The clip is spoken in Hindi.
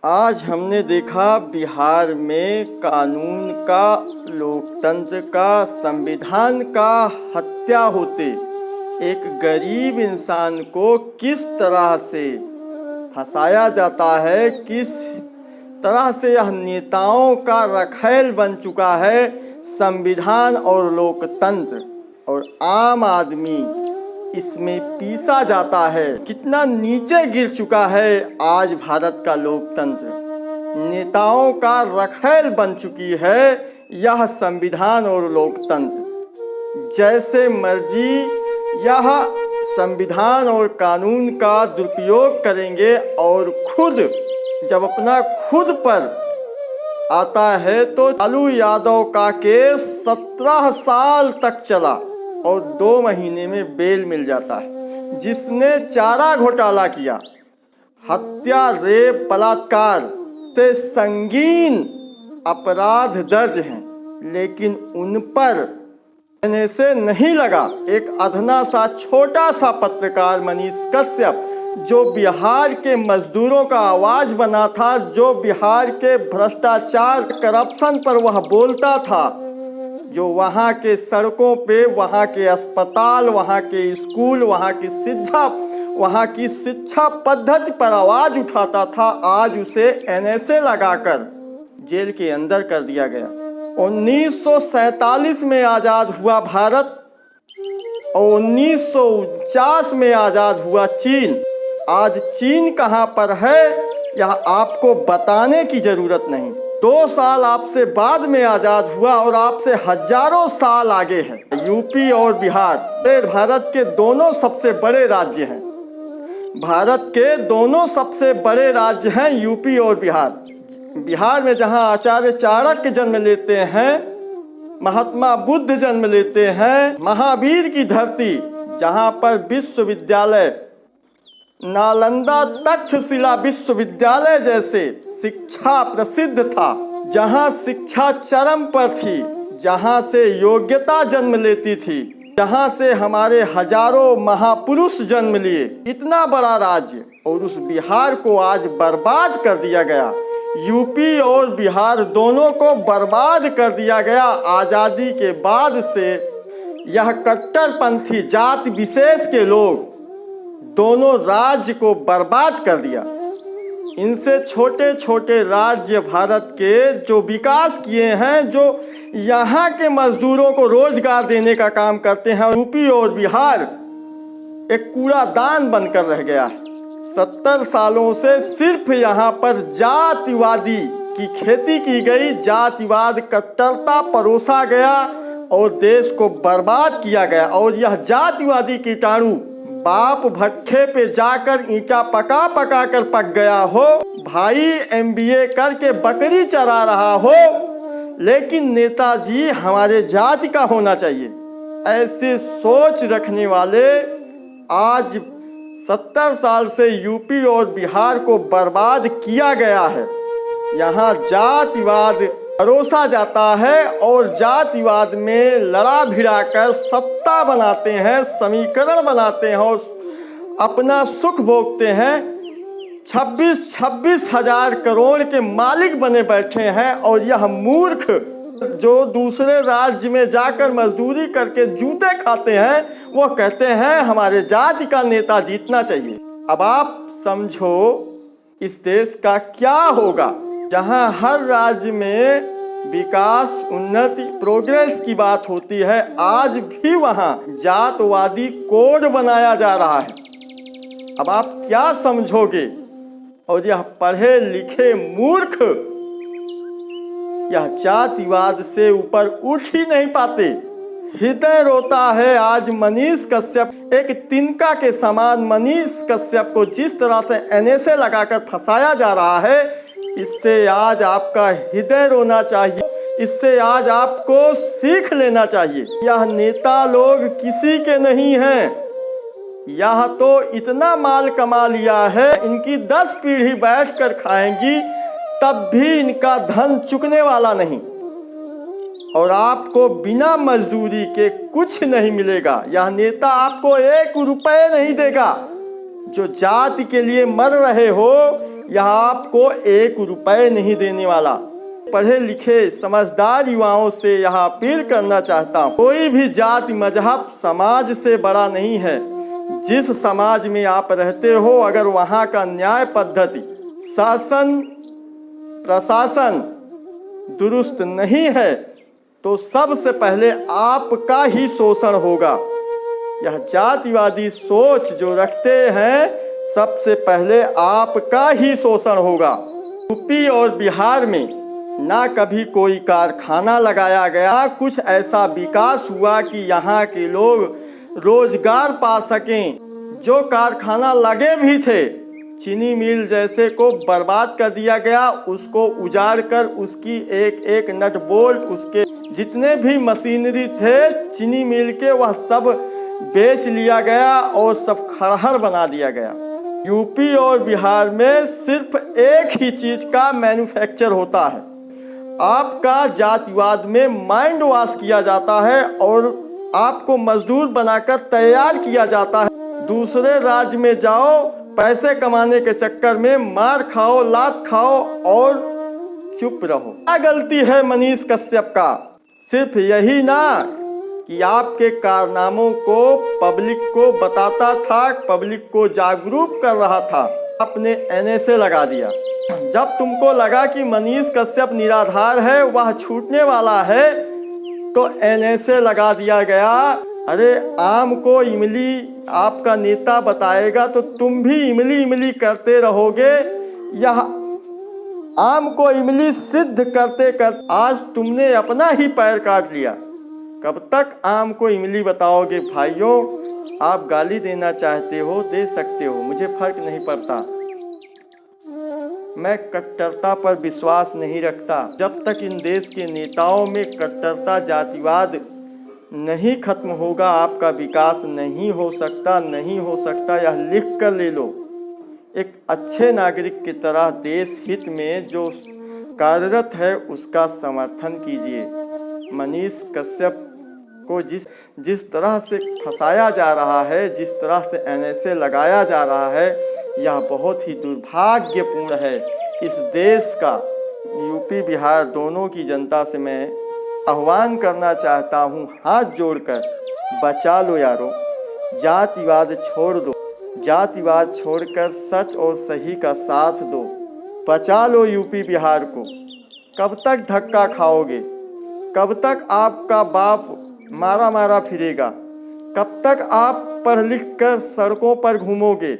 आज हमने देखा बिहार में कानून का, लोकतंत्र का, संविधान का हत्या होते एक गरीब इंसान को किस तरह से फंसाया जाता है, किस तरह से यह नेताओं का रखैल बन चुका है संविधान और लोकतंत्र, और आम आदमी इसमें पीसा जाता है। कितना नीचे गिर चुका है आज भारत का लोकतंत्र। नेताओं का रखैल बन चुकी है यह संविधान और लोकतंत्र। जैसे मर्जी यह संविधान और कानून का दुरुपयोग करेंगे और खुद जब अपना खुद पर आता है तो लालू यादव का केस 17 साल तक चला और 2 महीने में बेल मिल जाता है। जिसने चारा घोटाला किया, हत्या, रेप, बलात्कार से संगीन अपराध दर्ज हैं, लेकिन उन पर से नहीं लगा। एक अधना सा छोटा सा पत्रकार मनीष कश्यप जो बिहार के मजदूरों का आवाज बना था, जो बिहार के भ्रष्टाचार, करप्शन पर वह बोलता था, जो वहाँ के सड़कों पे, वहाँ के अस्पताल, वहाँ के स्कूल, वहाँ की शिक्षा पद्धति पर आवाज उठाता था, आज उसे NSA लगाकर जेल के अंदर कर दिया गया। 1947 में आज़ाद हुआ भारत और 1949 में आज़ाद हुआ चीन। आज चीन कहाँ पर है यह आपको बताने की ज़रूरत नहीं। 2 साल आपसे बाद में आज़ाद हुआ और आपसे हजारों साल आगे है। यूपी और बिहार भारत के दोनों सबसे बड़े राज्य हैं। भारत के दोनों सबसे बड़े राज्य हैं यूपी और बिहार। बिहार में जहां आचार्य चाणक्य जन्म लेते हैं, महात्मा बुद्ध जन्म लेते हैं, महावीर की धरती जहां पर विश्वविद्यालय, नालंदा तक्षशिला विश्वविद्यालय जैसे शिक्षा प्रसिद्ध था, जहां शिक्षा चरम पर थी, जहां से योग्यता जन्म लेती थी, जहां से हमारे हजारों महापुरुष जन्म लिए। इतना बड़ा राज्य और उस बिहार को आज बर्बाद कर दिया गया। यूपी और बिहार दोनों को बर्बाद कर दिया गया। आज़ादी के बाद से यह कट्टरपंथी जाति विशेष के लोग दोनों राज्य को बर्बाद कर दिया। इनसे छोटे छोटे राज्य भारत के जो विकास किए हैं, जो यहाँ के मजदूरों को रोजगार देने का काम करते हैं, यूपी और बिहार एक कूड़ादान बनकर रह गया है। 70 सालों से सिर्फ यहाँ पर जातिवादी की खेती की गई, जातिवाद कट्टरता परोसा गया और देश को बर्बाद किया गया। और यह जातिवादी कीटाणु बाप भट्ठे पे जाकर ईंटा पका पका कर पक गया हो, भाई MBA करके बकरी चरा रहा हो, लेकिन नेताजी हमारे जाति का होना चाहिए। ऐसे सोच रखने वाले आज 70 साल से यूपी और बिहार को बर्बाद किया गया है। यहाँ जातिवाद परोसा जाता है और जातिवाद में लड़ा भिड़ा कर सत्ता बनाते हैं, समीकरण बनाते हैं और अपना सुख भोगते हैं। 26 हजार करोड़ के मालिक बने बैठे हैं और यह मूर्ख जो दूसरे राज्य में जाकर मजदूरी करके जूते खाते हैं, वो कहते हैं हमारे जाति का नेता जीतना चाहिए। अब आप समझो इस देश का क्या होगा जहां हर राज्य में विकास, उन्नति, प्रोग्रेस की बात होती है, आज भी वहां जातवादी कोड बनाया जा रहा है। अब आप क्या समझोगे? और यह पढ़े लिखे मूर्ख यह जातिवाद से ऊपर उठ ही नहीं पाते। हृदय रोता है आज मनीष कश्यप, एक तिनका के समान मनीष कश्यप को जिस तरह से NSA लगाकर फंसाया जा रहा है, इससे आज आपका हृदय रोना चाहिए। इससे आज आपको सीख लेना चाहिए। यह नेता लोग किसी के नहीं हैं। यह तो इतना माल कमा लिया है, इनकी 10 पीढ़ी बैठकर खाएंगी तब भी इनका धन चुकने वाला नहीं। और आपको बिना मजदूरी के कुछ नहीं मिलेगा। यह नेता आपको 1 रुपये नहीं देगा। जो जाति के लिए मर रहे हो, यह आपको 1 रुपए नहीं देने वाला। पढ़े लिखे समझदार युवाओं से यह अपील करना चाहता हूँ, कोई भी जाति मजहब समाज से बड़ा नहीं है। जिस समाज में आप रहते हो, अगर वहाँ का न्याय पद्धति, शासन प्रशासन दुरुस्त नहीं है तो सबसे पहले आपका ही शोषण होगा। यह जातिवादी सोच जो रखते हैं, सबसे पहले आपका ही शोषण होगा। यूपी और बिहार में ना कभी कोई कारखाना लगाया गया, कुछ ऐसा विकास हुआ कि यहाँ के लोग रोजगार पा सकें। जो कारखाना लगे भी थे, चीनी मिल जैसे को बर्बाद कर दिया गया, उसको उजाड़ कर उसकी एक एक नट बोल्ट, उसके जितने भी मशीनरी थे चीनी मिल के, वह सब बेच लिया गया और सब खड़हर बना दिया गया। यूपी और बिहार में सिर्फ एक ही चीज़ का मैन्युफैक्चर होता है। आपका जातिवाद में माइंड वॉश किया जाता है और आपको मजदूर बनाकर तैयार किया जाता है। दूसरे राज्य में जाओ, पैसे कमाने के चक्कर में मार खाओ, लात खाओ और चुप रहो। क्या गलती है मनीष कश्यप का? सिर्फ यही ना कि आपके कारनामों को पब्लिक को बताता था, पब्लिक को जागरूक कर रहा था। आपने NSA लगा दिया। जब तुमको लगा कि मनीष कश्यप निराधार है, वह छूटने वाला है, तो NSA लगा दिया गया। अरे आम को इमली आपका नेता बताएगा तो तुम भी इमली इमली करते रहोगे। यह आम को इमली सिद्ध करते करते आज तुमने अपना ही पैर काट लिया। कब तक आम को इमली बताओगे? भाइयों, आप गाली देना चाहते हो दे सकते हो, मुझे फर्क नहीं पड़ता। मैं कट्टरता पर विश्वास नहीं रखता। जब तक इन देश के नेताओं में कट्टरता जातिवाद नहीं खत्म होगा, आपका विकास नहीं हो सकता, नहीं हो सकता। यह लिख कर ले लो। एक अच्छे नागरिक की तरह देश हित में जो कार्यरत है उसका समर्थन कीजिए। मनीष कश्यप को जिस तरह से फंसाया जा रहा है, जिस तरह से NSA लगाया जा रहा है, यह बहुत ही दुर्भाग्यपूर्ण है। इस देश का, यूपी बिहार दोनों की जनता से मैं आह्वान करना चाहता हूँ, हाथ जोड़कर बचा लो यारो। जातिवाद छोड़ दो, जातिवाद छोड़कर सच और सही का साथ दो। बचा लो यूपी बिहार को। कब तक धक्का खाओगे? कब तक आपका बाप मारा मारा फिरेगा? कब तक आप पढ़ लिख कर सड़कों पर घूमोगे?